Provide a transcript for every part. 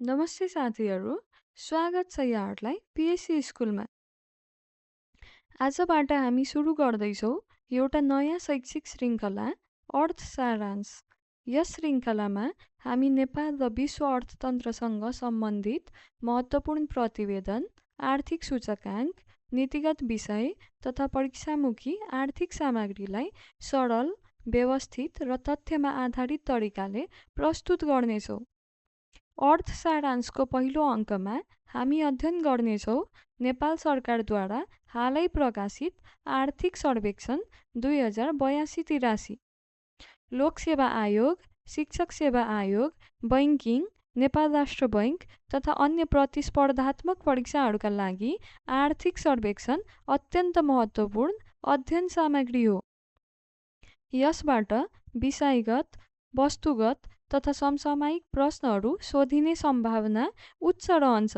नमस्ते साथीहरू, स्वागत छ यहाँहरूलाई पिएससी स्कुलमा। आजबाट हामी सुरु गर्दैछौँ एउटा नयाँ शैक्षिक श्रृङ्खला अर्थ सारांश। यस श्रृङ्खलामा हामी नेपाल र विश्व अर्थतन्त्रसँग सम्बन्धित महत्त्वपूर्ण प्रतिवेदन, आर्थिक सूचकाङ्क, नीतिगत विषय तथा परीक्षामुखी आर्थिक सामग्रीलाई सरल, व्यवस्थित र तथ्यमा आधारित तरिकाले प्रस्तुत गर्नेछौँ। अर्थ सारांशको पहिलो अङ्कमा हामी अध्ययन गर्नेछौँ नेपाल सरकारद्वारा हालै प्रकाशित आर्थिक सर्वेक्षण 2082-83, लोकसेवा आयोग, शिक्षक सेवा आयोग, बैङ्किङ, नेपाल राष्ट्र बैङ्क तथा अन्य प्रतिस्पर्धात्मक परीक्षाहरूका लागि आर्थिक सर्वेक्षण अत्यन्त महत्त्वपूर्ण अध्ययन सामग्री हो। यसबाट विषयगत, वस्तुगत तथा समसामयिक प्रश्नहरू सोधिने सम्भावना उच्च रहन्छ।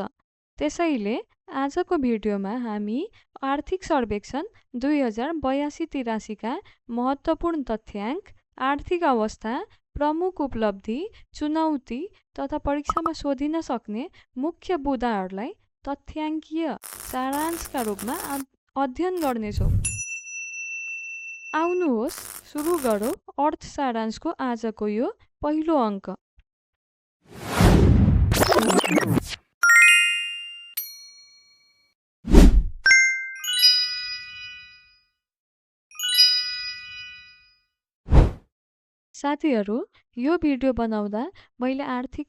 त्यसैले आजको भिडियोमा हामी आर्थिक सर्वेक्षण 2082-83 का महत्त्वपूर्ण तथ्याङ्क, आर्थिक अवस्था, प्रमुख उपलब्धि, चुनौती तथा परीक्षामा सोधिन सक्ने मुख्य बुँदाहरूलाई तथ्याङ्कीय सारांशका रूपमा अध्ययन गर्नेछौँ। आउनुहोस् सुरु गरौँ अर्थ सारांशको आजको यो पहिलो अङ्क। साथीहरू, यो भिडियो बनाउँदा मैले आर्थिक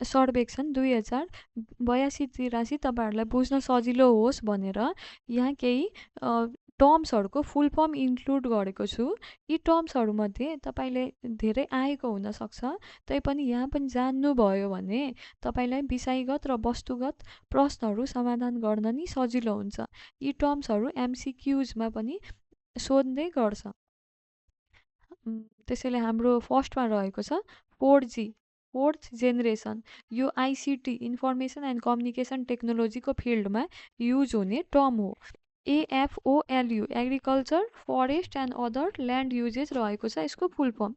सर्वेक्षण 2082-83 तपाईँहरूलाई बुझ्न सजिलो होस् भनेर यहाँ केही टर्म्सहरूको फुल फर्म इन्क्लुड गरेको छु। यी टर्म्सहरूमध्ये तपाईँले धेरै आएको हुनसक्छ, तैपनि यहाँ पनि जान्नुभयो भने तपाईँलाई विषयगत र वस्तुगत प्रश्नहरू समाधान गर्न नि सजिलो हुन्छ। यी टर्म्सहरू एमसिक्युजमा पनि सोध्ने गर्छ। त्यसैले हाम्रो फर्स्टमा रहेको छ 4G, फोर्थ जेनेरेसन। यो आइसिटी इन्फर्मेसन एन्ड कम्युनिकेसन टेक्नोलोजीको फिल्डमा युज हुने टर्म हो। AFOLU agriculture, forest and other land uses रहेको छ यसको full form.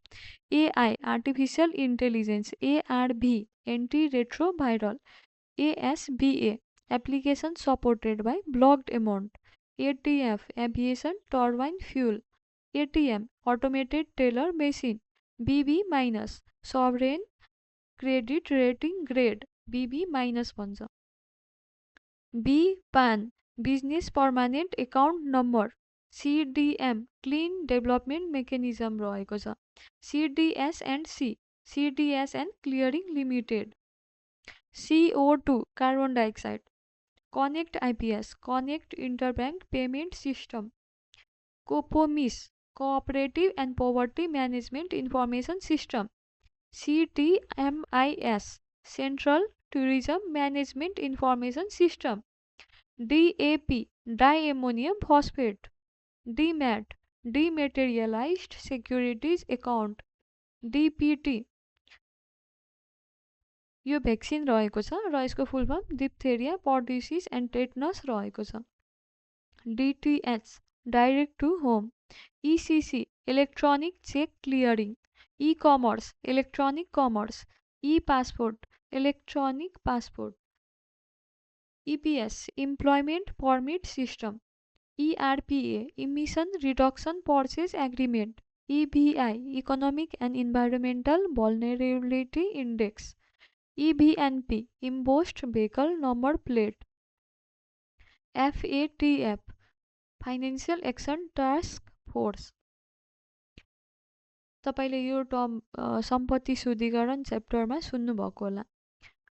AI artificial intelligence, ARV antiretroviral, ASBA application supported by blocked amount, ATF aviation turbine fuel, ATM automated teller machine, BB minus sovereign credit rating grade, BB minus भन्छ। BPAN business permanent account number, CDM clean development mechanism रहेको छ। CDS and C, CDS and clearing limited. CO2 carbon dioxide, connect IPS connect interbank payment system. COPOMIS cooperative and poverty management information system. CTMIS central tourism management information system. DAP diammonium phosphate. DMAT dematerialised securities account. DPT यो vaccine रहेको छ र यसको full form diphtheria, pertussis and tetanus रहेको छ। DTH direct to home. ECC electronic cheque clearing. E commerce electronic commerce. E passport electronic passport. EPS employment permit system. ERPA emission reduction purchase agreement. EVI economic and environmental vulnerability index. EVNP embossed vehicle number plate. FATF financial action task force. तपाईँले यो term सम्पत्ति शुद्धिकरण च्याप्टरमा सुन्नुभएको होला।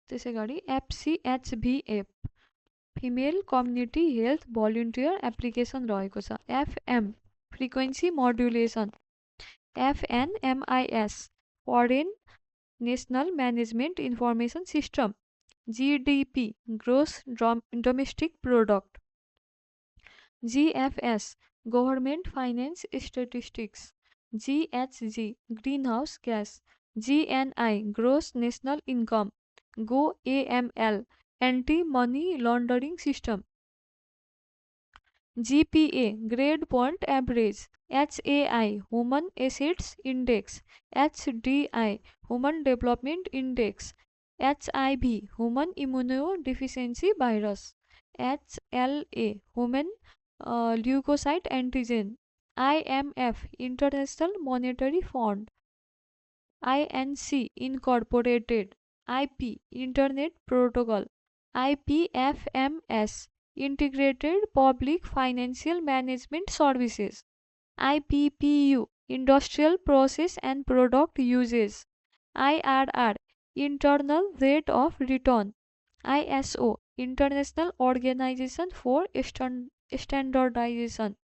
त्यसै गरी FCHVF female community health volunteer application रहेको छ। FM frequency modulation. FNMIS foreign national management information system. GDP gross domestic product. GFS government finance statistics. GHG greenhouse gas. GNI gross national income. GoAML anti money laundering system. GPA grade point average. HAI human assets index. HDI human development index. HIV human immunodeficiency virus, HLA human leukocyte antigen, IMF International Monetary Fund, INC Incorporated, IP Internet Protocol, IPFMS Integrated Public Financial Management Services, IPPU Industrial Process and Product Uses, IRR Internal Rate of Return, ISO International Organization for Standardization,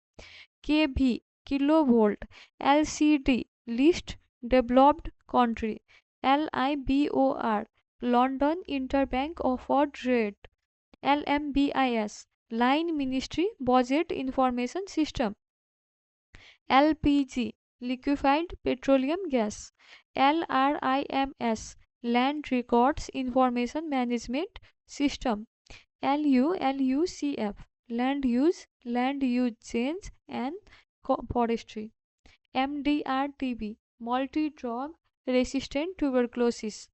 kV kilovolt, LCD least developed country, LIBOR London Interbank Offered Rate, LMBIS Line Ministry Budget Information System, LPG liquefied petroleum gas, LRIMS Land Records Information Management System, LUCF Land Use Change and Forestry, MDR-TB Multi-Drug Resistant Tuberculosis,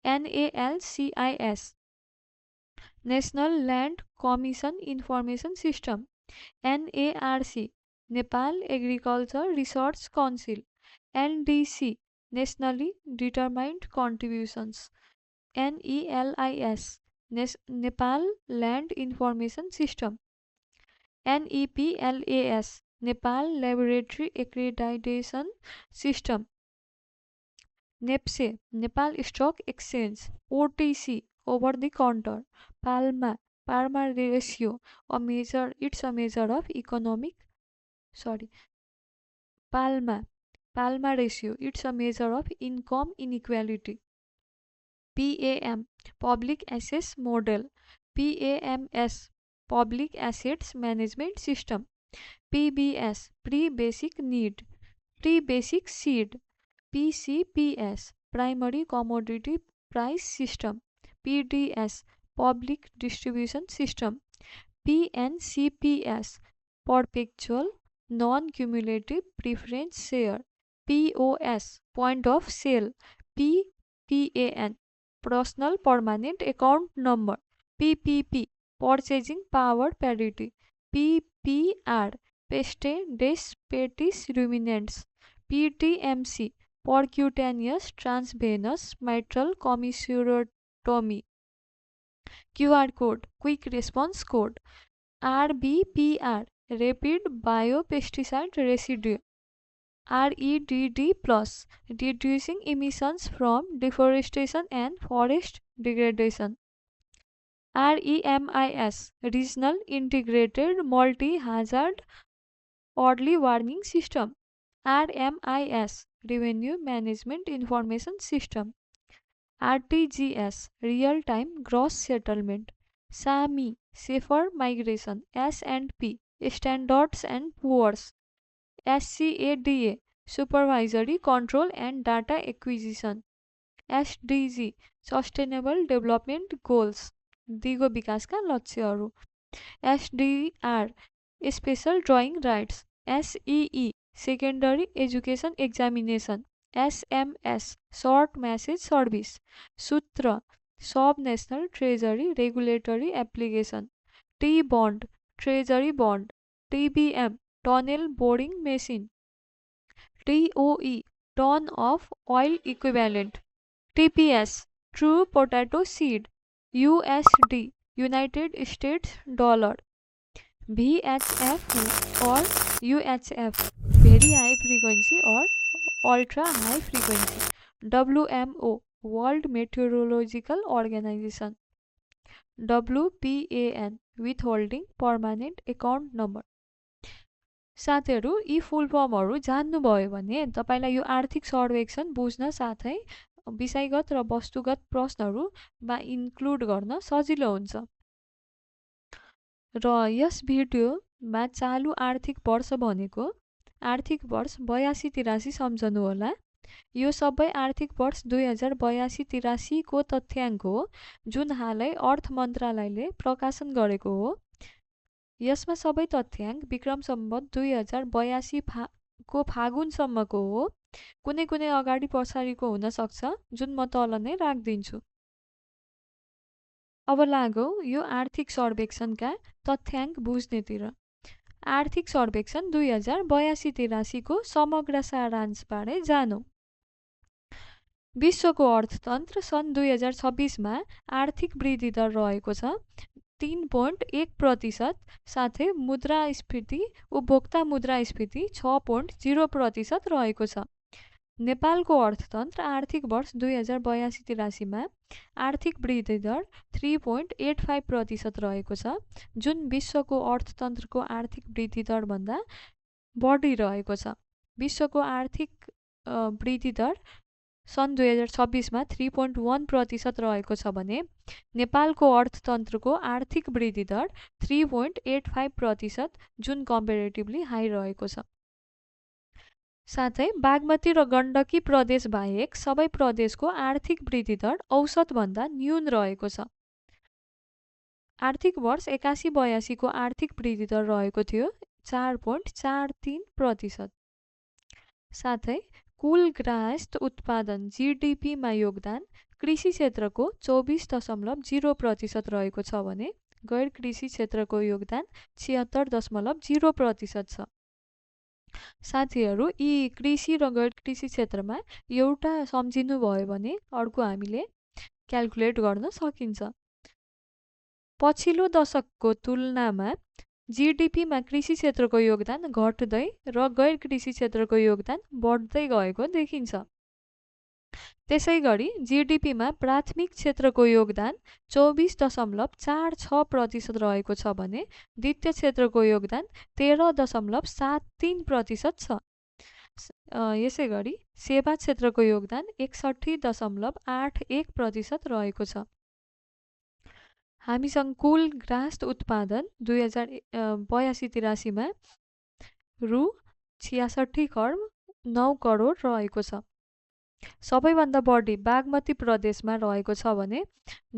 NALCIS National Land Commission Information System, NARC Nepal Agriculture Research Council, NDC Nationally Determined Contributions, NELIS Nepal Land Information System, NEPLAS Nepal Laboratory Accreditation System, NEPSE Nepal Stock Exchange, OTC over the counter, Palma ratio it's a measure of Palma ratio it's a measure of income inequality, PAM Public Assets Model, PAMS Public Assets Management System, PBS Pre-Basic Need, Pre-Basic Seed, PCPS Primary Commodity Price System, PDS Public Distribution System, PNCPS Perpetual Non-Cumulative Preference Share, POS Point of Sale, PPAN Personal Permanent Account Number, PPP Purchasing Power Parity, PPR Peste des Petits Ruminants, PTMC Percutaneous Transvenous Mitral Commissurotomy, QR Code Quick Response Code, RBPR Rapid Biopesticide Residue, REDD Plus Reducing Emissions from Deforestation and Forest Degradation, REMIS Regional Integrated Multi-Hazard Early Warning System, RMIS Revenue Management Information System, RTGS Real Time Gross Settlement, SAMI Safer Migration, S&P Standards and Poor's, SCADA Supervisory Control and Data Acquisition, SDG Sustainable Development Goals दिगो विकासका लक्ष्यहरू, SDR Special Drawing Rights, SEE Secondary Education Examination, SMS Short Message Service, Sutra Sub-National Treasury Regulatory Application, T-Bond Treasury Bond, TBM Tunnel Boring Machine, TOE Ton of Oil Equivalent, TPS True Potato Seed, USD United States Dollar, VHF or UHF Very High Frequency or Ultra High Frequency, WMO World Meteorological Organization, WPAN Withholding Permanent Account Number। साथीहरू यी फुल फर्महरू जान्नुभयो भने तपाईलाई यो आर्थिक सर्वेक्षण बुझ्न साथै विषयगत र वस्तुगत प्रश्नहरूमा इन्क्लुड गर्न सजिलो हुन्छ। र यस भिडियोमा चालु आर्थिक वर्ष भनेको आर्थिक वर्ष 82-83 सम्झनुहोला। यो सबै आर्थिक वर्ष 2082-83 को तथ्याङ्क हो जुन हालै अर्थ मन्त्रालयले प्रकाशन गरेको हो। यसमा सबै तथ्याङ्क विक्रम सम्वत 2082 को फागुनसम्मको हो। कुनै कुनै अगाडि पछाडिको हुन सक्छ जुन म तल नै राखिदिन्छु। अब लागौँ यो आर्थिक सर्वेक्षणका तथ्याङ्क बुझ्नेतिर। आर्थिक सर्वेक्षण 2082-83को समग्र सारांशबारे जानौँ। विश्वको अर्थतन्त्र सन् 2026मा आर्थिक वृद्धि दर रहेको छ 3.1%, साथै मुद्रास्फीति उपभोक्ता मुद्रास्फीति 6.0% रहेको छ। नेपालको अर्थतन्त्र आर्थिक वर्ष 2082-83मा आर्थिक वृद्धि दर 3.85% रहेको छ, जुन विश्वको अर्थतन्त्रको आर्थिक वृद्धि दरभन्दा बढी रहेको छ। विश्वको आर्थिक वृद्धि दर सन् 2026मा 3.1% रहेको छ भने नेपालको अर्थतन्त्रको आर्थिक वृद्धि दर 3.85%, जुन कम्पेरेटिभली हाई रहेको छ। साथै बागमती र गण्डकी प्रदेश बाहेक सबै प्रदेशको आर्थिक वृद्धि दर औसतभन्दा न्यून रहेको छ। आर्थिक वर्ष 81-82को आर्थिक वृद्धि दर रहेको थियो 4.43%। साथै कुल ग्राहस्थ उत्पादन जीडीपीमा योगदान कृषि क्षेत्रको 24.0% रहेको छ भने गैर कृषि क्षेत्रको योगदान 76.0% छ। साथीहरू, यी कृषि र गैर कृषि क्षेत्रमा एउटा सम्झिनु भयो भने अर्को हामीले क्याल्कुलेट गर्न सकिन्छ। पछिल्लो दशकको तुलनामा जीडीपीमा कृषि क्षेत्रको योगदान घट्दै र गैर कृषि क्षेत्रको योगदान बढ्दै गएको देखिन्छ। त्यसैगरी जीडीपीमा प्राथमिक क्षेत्रको योगदान 24.46% रहेको छ भने द्वितीय क्षेत्रको योगदान 13.73% छ। यसैगरी सेवा क्षेत्रको योगदान 61.81% रहेको छ। हामीसँग कुल ग्राहस्थ उत्पादन 2082-83मा रु 66.9 करोड रहेको छ। सबैभन्दा बढी बागमती प्रदेशमा रहेको छ भने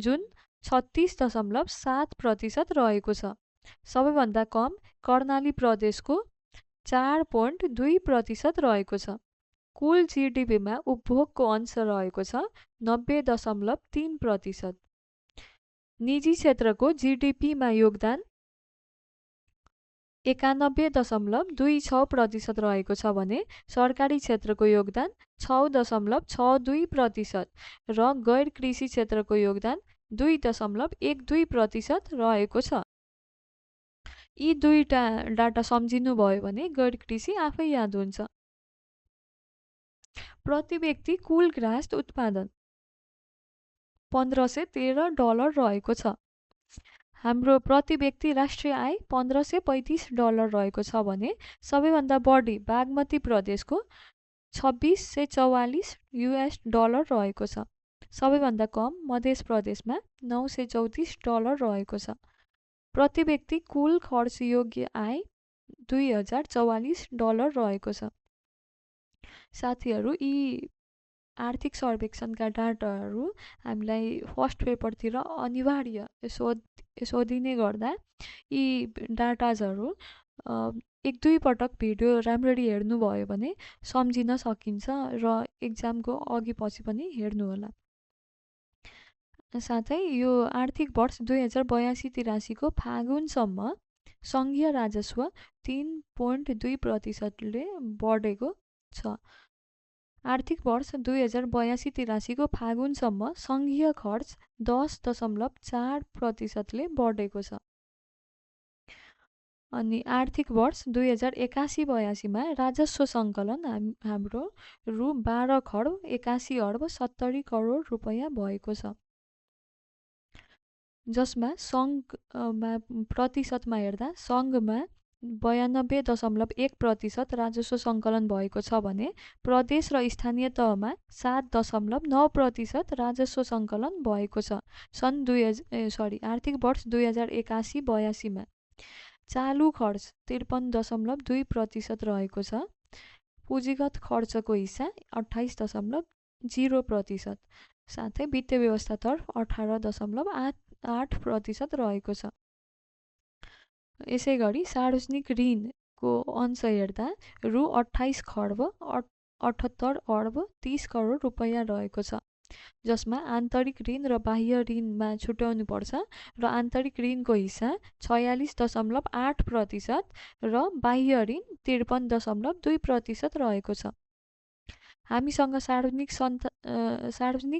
जुन 36.7% रहेको छ। सबैभन्दा कम कर्णाली प्रदेशको 4.2% रहेको छ। कुल जीडीपीमा उपभोगको अंश रहेको छ 90.3%। निजी क्षेत्रको जीडीपीमा योगदान 91.26% रहेको छ भने सरकारी क्षेत्रको योगदान 6.62% र गैर कृषि क्षेत्रको योगदान 2.12% रहेको छ। यी दुईटा डाटा सम्झिनु भयो भने गैर कृषि आफै याद हुन्छ। प्रति व्यक्ति कुल ग्राहस्थ उत्पादन $1513 रहेको छ। हाम्रो प्रति व्यक्ति राष्ट्रिय आय $1535 रहेको छ भने सबैभन्दा बढी बागमती प्रदेशको $2644 रहेको छ। सबैभन्दा कम मध्य प्रदेशमा $934 रहेको छ। प्रति व्यक्ति कुल खर्च योग्य आय $2044 रहेको छ। साथीहरू, यी आर्थिक सर्वेक्षणका डाटाहरू हामीलाई फर्स्ट पेपरतिर अनिवार्य सोधिने गर्दा यी डाटाजहरू 1-2 पटक भिडियो राम्ररी हेर्नुभयो भने सम्झिन सकिन्छ र एक्जामको अघि पछि पनि हेर्नुहोला। साथै यो आर्थिक वर्ष 2082-83को फागुनसम्म सङ्घीय राजस्व 3.2%ले बढेको छ। आर्थिक वर्ष 2082-83को फागुनसम्म सङ्घीय खर्च 10.4%ले बढेको छ। अनि आर्थिक वर्ष 2081-82मा राजस्व सङ्कलन हाम्रो रु 12,81,70 रुपैयाँ भएको छ, जसमा सङ्घमा प्रतिशतमा हेर्दा सङ्घमा 92.1% राजस्व सङ्कलन भएको छ भने प्रदेश र स्थानीय तहमा 7.9% राजस्व सङ्कलन भएको छ। आर्थिक वर्ष 2081-82मा चालु खर्च 53.2% रहेको छ। पुँजीगत खर्चको हिस्सा 28.0%, साथै वित्तीय व्यवस्थातर्फ 18.8% रहेको छ। यसैगरी सार्वजनिक ऋणको अंश हेर्दा रु 28 खर्ब 78 अर्ब 30 करोड रुपैयाँ रहेको छ। जसमा आन्तरिक ऋण र बाह्य ऋणमा छुट्याउनुपर्छ र आन्तरिक ऋणको हिस्सा 46.8% र बाह्य ऋण 53.2% रहेको छ। हामीसँग सार्वजनिक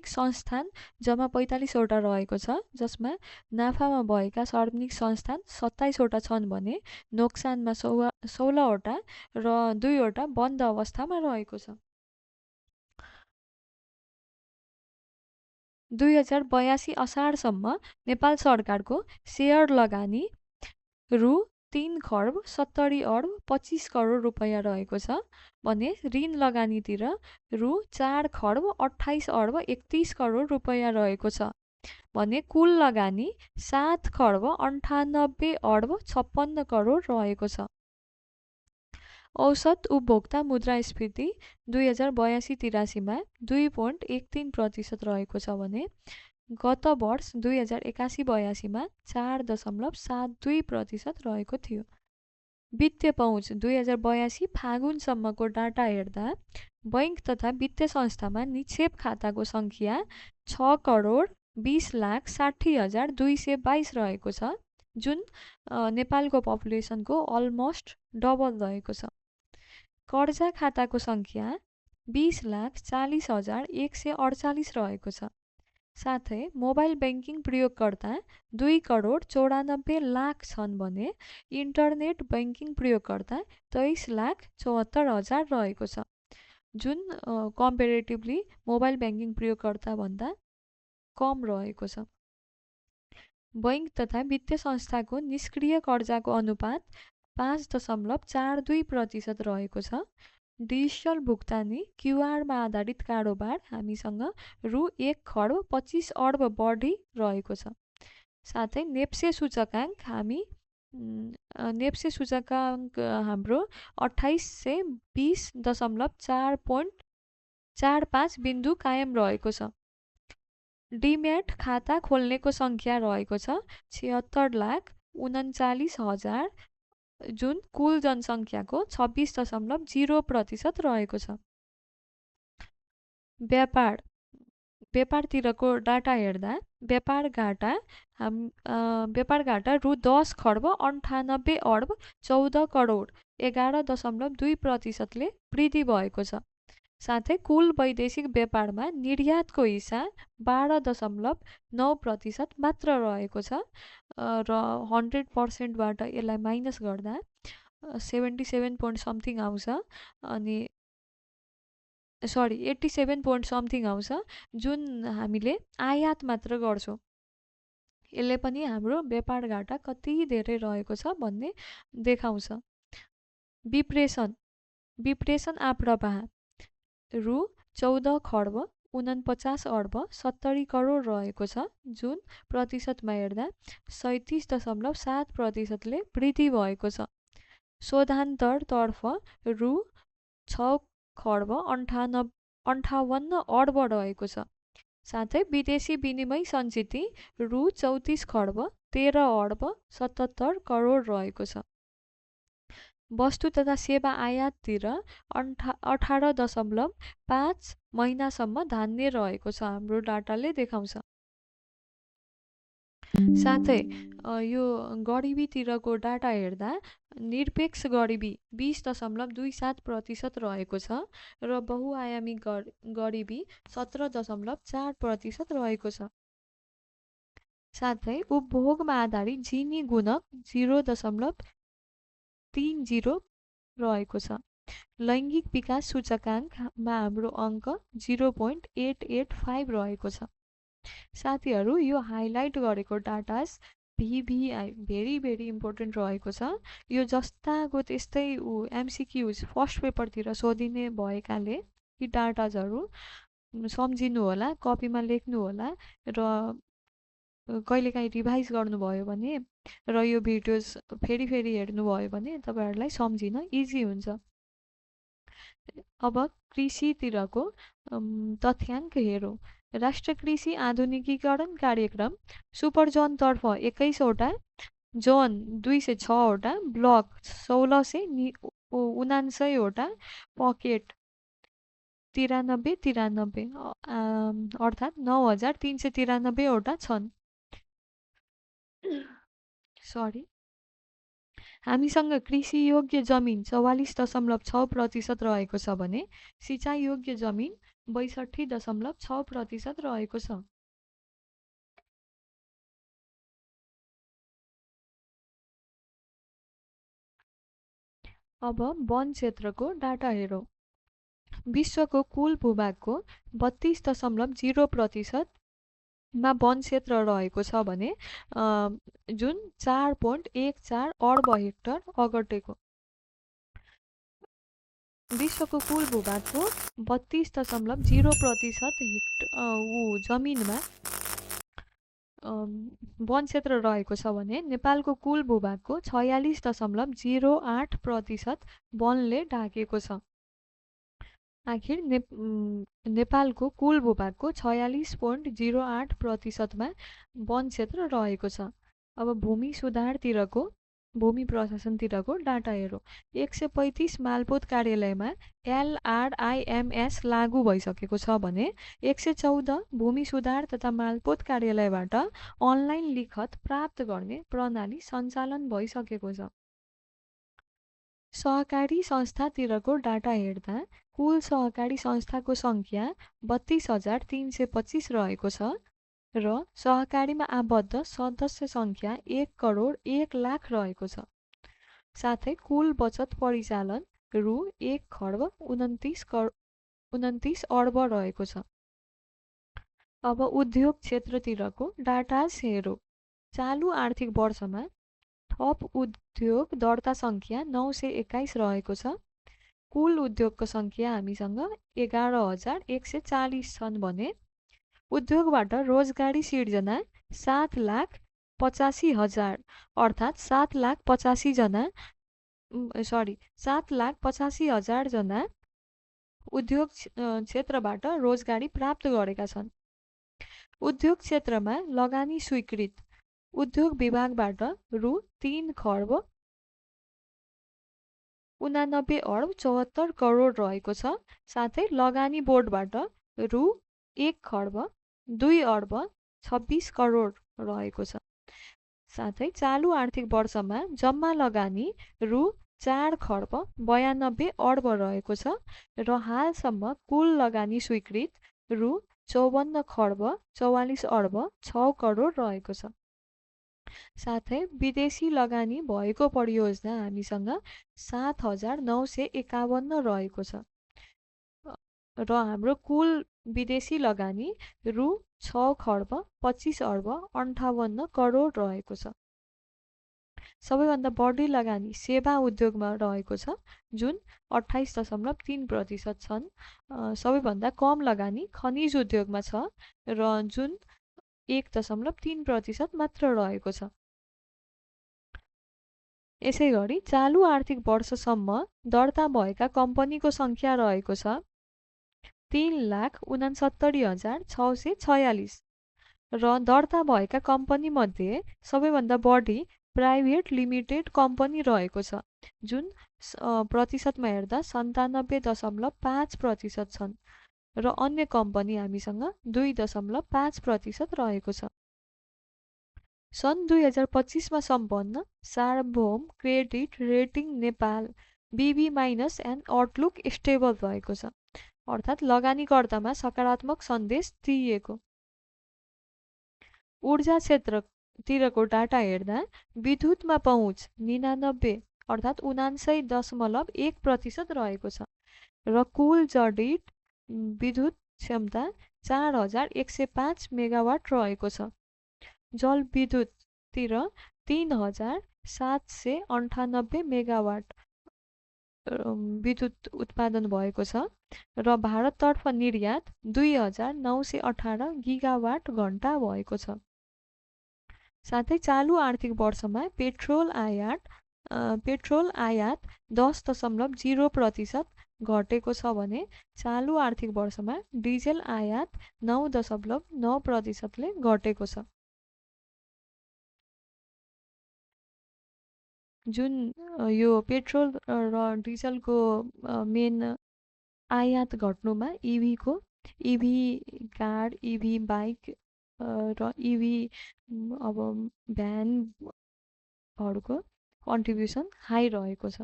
संस्थान जम्मा 45 वटा रहेको छ, जसमा नाफामा भएका सार्वजनिक संस्थान 27 वटा छन् भने नोक्सानमा 16 वटा र 2 वटा बन्द अवस्थामा रहेको छ। 2082 असाढसम्म नेपाल सरकारको सेयर लगानी रु 3 खर्ब 70 अर्ब 25 करोड रुपैयाँ रहेको छ भने ऋण लगानीतिर रु 4 खर्ब 28 अर्ब 31 करोड रुपैयाँ रहेको छ भने कुल लगानी 7 खर्ब 98 अर्ब 56 करोड रहेको छ। औसत उपभोक्ता मुद्रास्फीति 2082-83मा 2.13% रहेको छ भने गत वर्ष 2081-82मा 4.72% रहेको थियो। वित्तीय पहुँच 2082 फागुनसम्मको डाटा हेर्दा बैंक तथा वित्तीय संस्थामा निक्षेप खाताको सङ्ख्या 6,20,60,222 रहेको छ, जुन नेपालको पपुलेसनको अलमोस्ट डबल रहेको छ। कर्जा खाताको सङ्ख्या 20,40,148 रहेको छ। साथै मोबाइल ब्याङ्किङ प्रयोगकर्ता 2,94,00,000 छन् भने इन्टरनेट ब्याङ्किङ प्रयोगकर्ता 23,74,000 रहेको छ, जुन कम्पेरेटिभली मोबाइल ब्याङ्किङ प्रयोगकर्ताभन्दा कम रहेको छ। बैंक तथा वित्तीय संस्थाको निष्क्रिय कर्जाको अनुपात 5.42% रहेको छ। डिजिटल भुक्तानी क्युआरमा आधारित कारोबार हामीसँग रु 1 खर्ब 25 अर्ब बढी रहेको छ। साथै नेप्से सूचकाङ्क हाम्रो 2820.45 बिन्दु कायम रहेको छ। डिम्याट खाता खोल्नेको सङ्ख्या रहेको छ 76,39,000, जुन कुल जनसङ्ख्याको 26.0% रहेको छ। व्यापारतिरको डाटा हेर्दा व्यापार घाटा रु 10 खर्ब 98 अर्ब 14 करोड 11.2%ले वृद्धि भएको छ। साथै कुल वैदेशिक व्यापारमा निर्यातको हिस्सा 12.9% मात्र रहेको छ र 100%बाट यसलाई माइनस गर्दा 77 point समथिङ आउँछ अनि 87 point समथिङ आउँछ, जुन हामीले आयात मात्र गर्छौँ। यसले पनि हाम्रो व्यापार घाटा कति धेरै रहेको छ भन्ने देखाउँछ। विप्रेसन आप्रवाह रु 14 खर्ब 49 अर्ब 70 करोड रहेको छ, जुन प्रतिशतमा हेर्दा 37.7%ले वृद्धि भएको छ। शोधान्तरतर्फ रु 6 खर्ब 58 अर्ब रहेको छ। साथै विदेशी विनिमय सञ्चिति रु 34 खर्ब 13 अर्ब 77 करोड रहेको छ। वस्तु तथा सेवा आयाततिर 18.5 महिनासम्म धान्य रहेको छ, हाम्रो डाटाले देखाउँछ। साथै यो गरिबीतिरको डाटा हेर्दा निरपेक्ष गरिबी 20.27% रहेको छ र बहुआयामी गरिबी 17.4% रहेको छ। साथै उपभोगमा आधारित जिनी गुणक 0.30 रहेको छ। लैङ्गिक विकास सूचकाङ्कमा हाम्रो अङ्क 0.885 रहेको छ। साथीहरू, यो हाइलाइट गरेको डाटास VVI भेरी इम्पोर्टेन्ट रहेको छ। यो जस्ताको त्यस्तै MCQs फर्स्ट पेपरतिर सोधिने भएकाले यी डाटाजहरू सम्झिनु होला, कपीमा लेख्नु होला र कहिलेकाहीँ रिभाइज गर्नुभयो भने र यो भिडियोज फेरि हेर्नुभयो भने तपाईँहरूलाई सम्झिन इजी हुन्छ। अब कृषितिरको तथ्याङ्क हेरौँ। राष्ट्रिय कृषि आधुनिकीकरण कार्यक्रम सुपर जोनतर्फ 21 वटा, जोन 206 वटा, ब्लक 1679 वटा, पकेट 93 93 अर्थात् 9393वटा छन्। सरी, हामीसँग कृषियोग्य जमिन 44.6% रहेको छ भने सिँचाइयोग्य जमिन 62.6% रहेको छ। अब वन क्षेत्रको डाटा हेरौँ। विश्वको कुल भूभागको 32.0% मा वन क्षेत्र रहेको छ भने जुन 4.14 अर्ब हेक्टर ओगटेको। विश्वको कुल भूभागको 32.0% जमिनमा वन क्षेत्र रहेको छ भने नेपालको कुल भूभागको 46.08% वनले ढाकेको छ। आखिर नेपालको कुल भूभागको 46.08%मा वन क्षेत्र रहेको छ। अब भूमि सुधारतिरको भूमि प्रशासनतिरको डाटा हेरौँ। 135 मालपोत कार्यालयमा LRIMS लागू भइसकेको छ भने 114 भूमि सुधार तथा मालपोत कार्यालयबाट अनलाइन लिखत प्राप्त गर्ने प्रणाली सञ्चालन भइसकेको छ। सहकारी संस्थातिरको डाटा हेर्दा कुल सहकारी संस्थाको सङ्ख्या 32,325 रहेको छ र सहकारीमा आबद्ध सदस्य सङ्ख्या 1,01,00,000 रहेको छ। साथै कुल बचत परिचालन रु 1,29 अर्ब रहेको छ। अब उद्योग क्षेत्रतिरको डाटा हेरौँ। चालु आर्थिक वर्षमा थप उद्योग दर्ता सङ्ख्या 921 रहेको छ। कुल उद्योगको सङ्ख्या हामीसँग 11,140 छन् भने उद्योगबाट रोजगारी सिर्जना 7,85,000 अर्थात् 7,85,000 जना उद्योग क्षेत्रबाट रोजगारी प्राप्त गरेका छन्। उद्योग क्षेत्रमा लगानी स्वीकृत उद्योग विभागबाट रु 3,89,74 करोड रहेको छ। साथै लगानी बोर्डबाट रु 1,02,26 करोड रहेको छ। साथै चालु आर्थिक वर्षमा जम्मा लगानी रु 4,92 अर्ब रहेको छ र हालसम्म कुल लगानी स्वीकृत रु 54,44,6 करोड रहेको छ। साथै विदेशी लगानी भएको परियोजना हामीसँग 7,951 रहेको छ र हाम्रो कुल विदेशी लगानी रु 6,25,58 करोड रहेको छ। सबैभन्दा बढी लगानी सेवा उद्योगमा रहेको छ जुन 28.3% छन्। सबैभन्दा कम लगानी खनिज उद्योगमा छ र जुन 1.3% मात्र रहेको छ। यसैगरी चालु आर्थिक वर्षसम्म दर्ता भएका कम्पनीको सङ्ख्या रहेको छ 3,69,646 र दर्ता भएका कम्पनीमध्ये सबैभन्दा बढी प्राइभेट लिमिटेड कम्पनी रहेको छ जुन प्रतिशतमा हेर्दा 97.5% छन् र अन्य कम्पनी हामीसँग 2.5% रहेको छ। सन् 2025मा सम्पन्न सार्वभौम credit rating Nepal BB- and outlook stable रहेको छ अर्थात् लगानीकर्तामा सकारात्मक सन्देश दिइएको। ऊर्जा क्षेत्रतिरको डाटा हेर्दा विद्युतमा पहुँच 99 अर्थात् 79.1% रहेको छ र कुल जडित विद्युत क्षमता 4,105 मेगावाट रहेको छ। जलविद्युततिर 3,798 मेगावाट विद्युत उत्पादन भएको छ र भारततर्फ निर्यात 2,918 गिगावाट घण्टा भएको छ। साथै चालु आर्थिक वर्षमा पेट्रोल आयात 10.0% घटेको छ भने चालु आर्थिक वर्षमा डिजेल आयात 9.9%ले घटेको छ। जुन यो पेट्रोल र डिजलको मेन आयात घट्नुमा इभीको इभी कार, इभी बाइक र इभी अब भ्यानहरूको कन्ट्रिब्युसन हाई रहेको छ।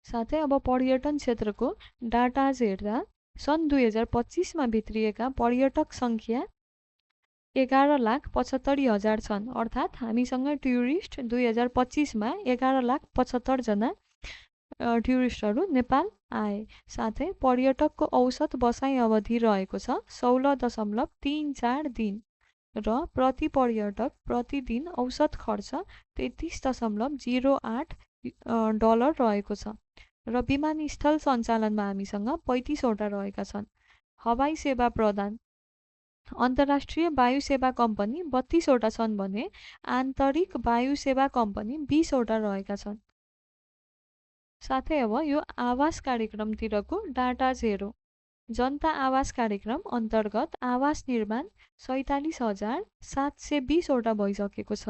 साथै अब पर्यटन क्षेत्रको डाटाज हेर्दा सन् 2025मा भित्रिएका पर्यटक सङ्ख्या 11,75,000 छन्। अर्थात् हामीसँग टुरिस्ट 2025मा 11,75,000 टुरिस्टहरू नेपाल आए। साथै पर्यटकको औसत बसाइ अवधि रहेको छ 16.34 दिन र प्रति पर्यटक प्रतिदिन औसत खर्च 33.08 डलर रहेको छ र विमानस्थल सञ्चालनमा हामीसँग 35वटा रहेका छन्। हवाई सेवा प्रदान अन्तर्राष्ट्रिय वायु सेवा कम्पनी 32वटा छन् भने आन्तरिक वायु सेवा कम्पनी 20वटा रहेका छन्। साथै अब यो आवास कार्यक्रमतिरको डाटाज हेरौँ। जनता आवास कार्यक्रम अन्तर्गत आवास निर्माण 47,720वटा भइसकेको छ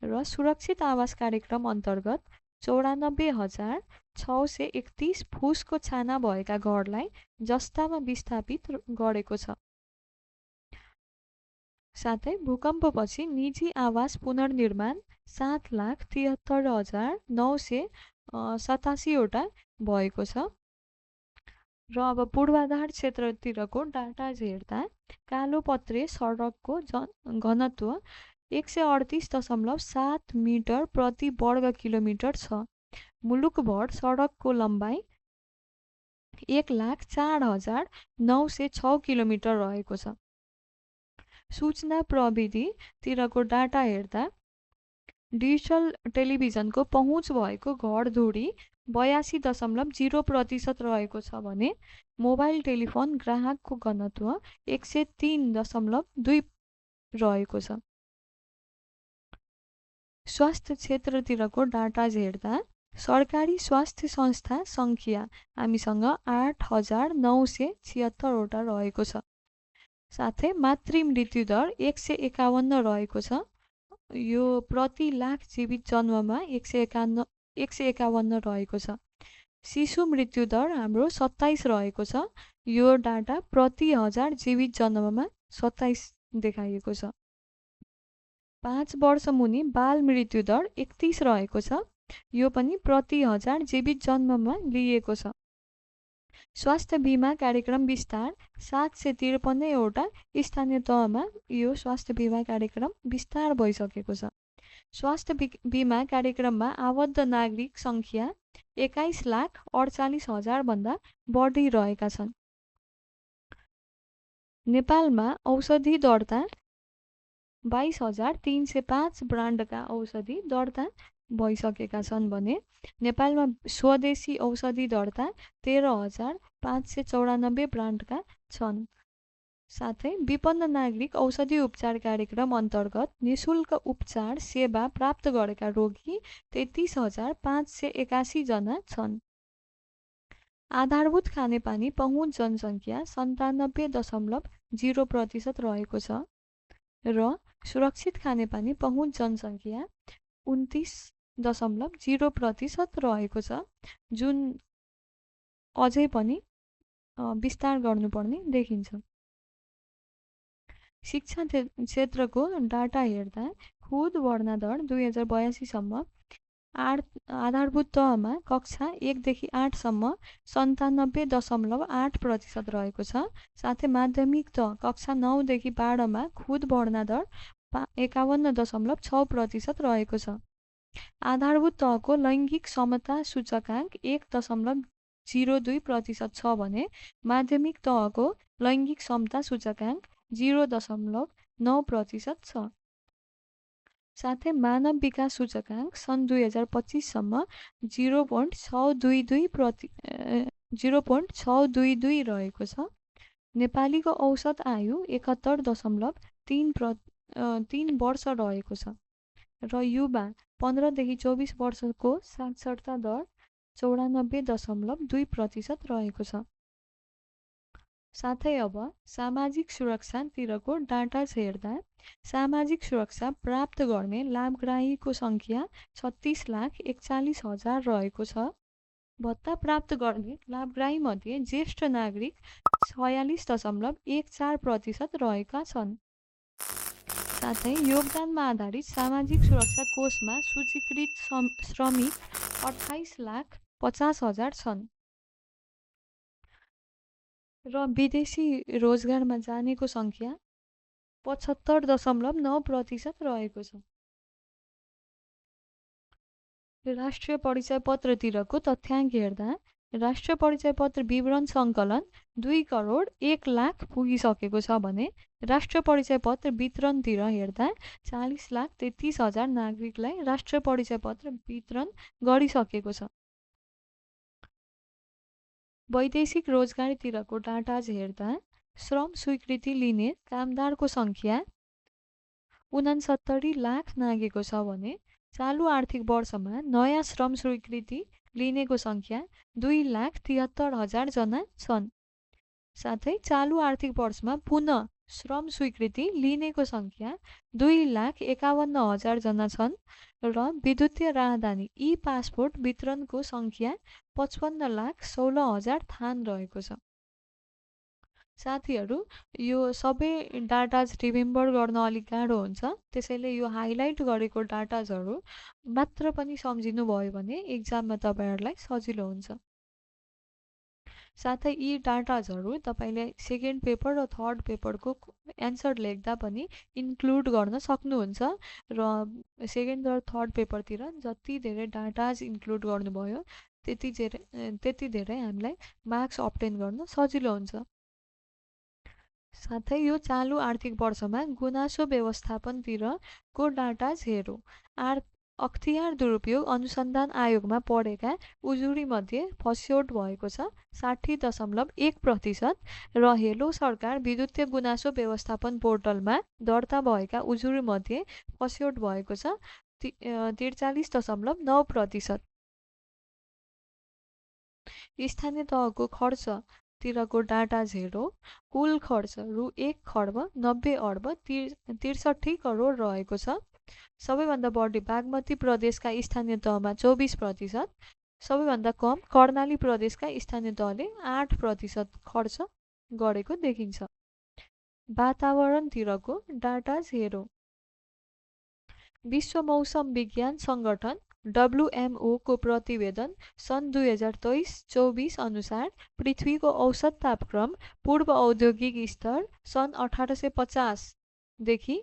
र सुरक्षित आवास कार्यक्रम अन्तर्गत 94,631 फुसको छाना भएका घरलाई जस्तामा विस्थापित गरेको छ। साथै भूकम्पपछि निजी आवास पुनर्निर्माण 7,73,987वटा भएको छ र अब पूर्वाधार क्षेत्रतिरको डाटा हेर्दा कालोपत्रे सडकको घनत्व 138.7 मिटर प्रति वर्ग किलोमिटर छ। मुलुकभर सडकको लम्बाइ 1,04,906 किलोमिटर रहेको छ। सूचना प्रविधितिरको डाटा हेर्दा डिजिटल टेलिभिजनको पहुँच भएको घरधुरी 82.0% रहेको छ भने मोबाइल टेलिफोन ग्राहकको घनत्व 103.2 रहेको छ। स्वास्थ्य क्षेत्रतिरको डाटा हेर्दा सरकारी स्वास्थ्य संस्था सङ्ख्या हामीसँग 8,976वटा रहेको छ। साथै मातृ मृत्युदर 151 रहेको छ। यो प्रति लाख जीवित जन्ममा 151 रहेको छ। शिशु मृत्युदर हाम्रो 27 रहेको छ। यो डाटा प्रति 1000 जीवित जन्ममा 27 देखाइएको छ। 5 वर्ष मुनि बाल मृत्युदर 31 रहेको छ। यो पनि प्रति 1000 जीवित जन्ममा लिइएको छ। स्वास्थ्य बीमा कार्यक्रम विस्तार 753वटा स्थानीय तहमा यो स्वास्थ्य बीमा कार्यक्रम विस्तार भइसकेको छ। स्वास्थ्य बीमा कार्यक्रममा आबद्ध नागरिक सङ्ख्या 21,48,000 भन्दा बढी रहेका छन्। नेपालमा औषधि दर्ता 22,305 ब्रान्डका औषधि दर्ता भइसकेका छन् भने नेपालमा स्वदेशी औषधि दर्ता 13,594 ब्रान्डका छन्। साथै विपन्न नागरिक औषधि उपचार कार्यक्रम अन्तर्गत निःशुल्क उपचार सेवा प्राप्त गरेका रोगी 33,581 जना छन्। आधारभूत खानेपानी पहुँच जनसङ्ख्या 97.0% रहेको छ र सुरक्षित खानेपानी पहुँच जनसङ्ख्या 29.0% रहेको छ, जुन अझै पनि विस्तार गर्नुपर्ने देखिन्छ। शिक्षा क्षेत्रको डाटा हेर्दा खुद भर्ना दर 2082सम्म आधारभूत तहमा कक्षा 1 देखि 8 सम्म 97.8% रहेको छ। साथै माध्यमिक तह कक्षा 9 देखि 12मा खुद भर्ना दर 51.6% रहेको छ। आधारभूत तहको लैङ्गिक समता सूचकाङ्क 1.02% छ भने माध्यमिक तहको लैङ्गिक समता सूचकाङ्क 0.9% छ। साथै मानव विकास सूचकाङ्क सन् 2025सम्म 0.622 रहेको छ। नेपालीको औसत आयु 71.3 वर्ष रहेको छ र युवा 15 देखि 24 वर्षको साक्षरता दर 94.2% रहेको छ। साथै अब सामाजिक सुरक्षातिरको डाटा हेर्दा सामाजिक सुरक्षा प्राप्त गर्ने लाभग्राहीको सङ्ख्या 36,41,000 रहेको छ भत्ता प्राप्त गर्ने लाभग्राहीमध्ये ज्येष्ठ नागरिक 46.14% रहेका छन्। साथै योगदानमा आधारित सामाजिक सुरक्षा कोषमा सूचीकृत श्रमिक 28,50,000 छन् र विदेशी रोजगारमा जानेको सङ्ख्या 75.9% रहेको छ। राष्ट्रिय परिचय पत्रतिरको तथ्याङ्क हेर्दा राष्ट्रिय परिचय पत्र विवरण सङ्कलन 2,01,00,000 पुगिसकेको छ भने राष्ट्रिय परिचय पत्र वितरणतिर हेर्दा 40,33,000 नागरिकलाई राष्ट्रिय परिचय पत्र वितरण गरिसकेको छ। वैदेशिक रोजगारीतिरको डाटा हेर्दा श्रम स्वीकृति लिने कामदारको सङ्ख्या 69 लाख नागेको छ भने चालु आर्थिक वर्षमा नयाँ श्रम स्वीकृति लिनेको सङ्ख्या 2,73,000 जना छन्। साथै चालु आर्थिक वर्षमा पुनः श्रम स्वीकृति लिनेको सङ्ख्या 2,51,000 जना छन् र विद्युतीय राजधानी ई पासपोर्ट वितरणको सङ्ख्या 55,16,000 थान रहेको छ। साथीहरू, यो सबै डाटाज रिमेम्बर गर्न अलिक गाह्रो हुन्छ, त्यसैले यो हाइलाइट गरेको डाटाजहरू मात्र पनि सम्झिनुभयो भने एक्जाममा तपाईँहरूलाई सजिलो हुन्छ। साथै यी डाटाजहरू तपाईँले सेकेन्ड पेपर र थर्ड पेपरको एन्सर लेख्दा पनि इन्क्लुड गर्न सक्नुहुन्छ र सेकेन्ड र थर्ड पेपरतिर जति धेरै डाटाज इन्क्लुड गर्नुभयो त्यति धेरै हामीलाई मार्क्स अब्टेन गर्न सजिलो हुन्छ। साथै यो चालु आर्थिक वर्षमा गुनासो व्यवस्थापनतिरको डाटाज हेरौँ। अख्तियार दुरुपयोग अनुसन्धान आयोगमा पढेका उजुरीमध्ये फस्यौट भएको छ 60.1% र हेलो सरकार विद्युतीय गुनासो व्यवस्थापन पोर्टलमा दर्ता भएका उजुरीमध्ये फस्यौट भएको छ 43.9%। स्थानीय तहको खर्च तिरको डाटाज हेरौँ। कुल खर्च रु 1,90,90,63 करोड रहेको छ। सबैभन्दा बढी बागमती प्रदेशका स्थानीय तहमा 24%, सबैभन्दा कम कर्णाली प्रदेशका स्थानीय तहले 8% खर्च गरेको देखिन्छ। वातावरणतिरको डाटाज हेरौँ। विश्व मौसम विज्ञान सङ्गठन WMO को प्रतिवेदन सन् 2023-24 अनुसार पृथ्वीको औसत तापक्रम पूर्व औद्योगिक स्तर सन् 1850 देखि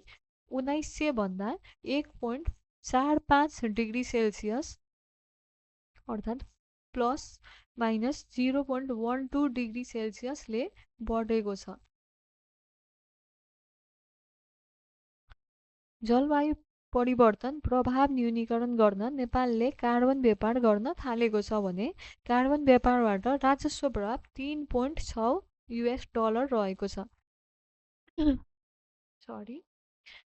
1900 भन्दा 1.45 डिग्री सेल्सियस अर्थात् ±0.12 डिग्री सेल्सियसले बढेको छ। जलवायु परिवर्तन प्रभाव न्यूनीकरण गर्न नेपालले कार्बन व्यापार गर्न थालेको छ भने कार्बन व्यापारबाट राजस्व प्राप्त $3.6 रहेको छ।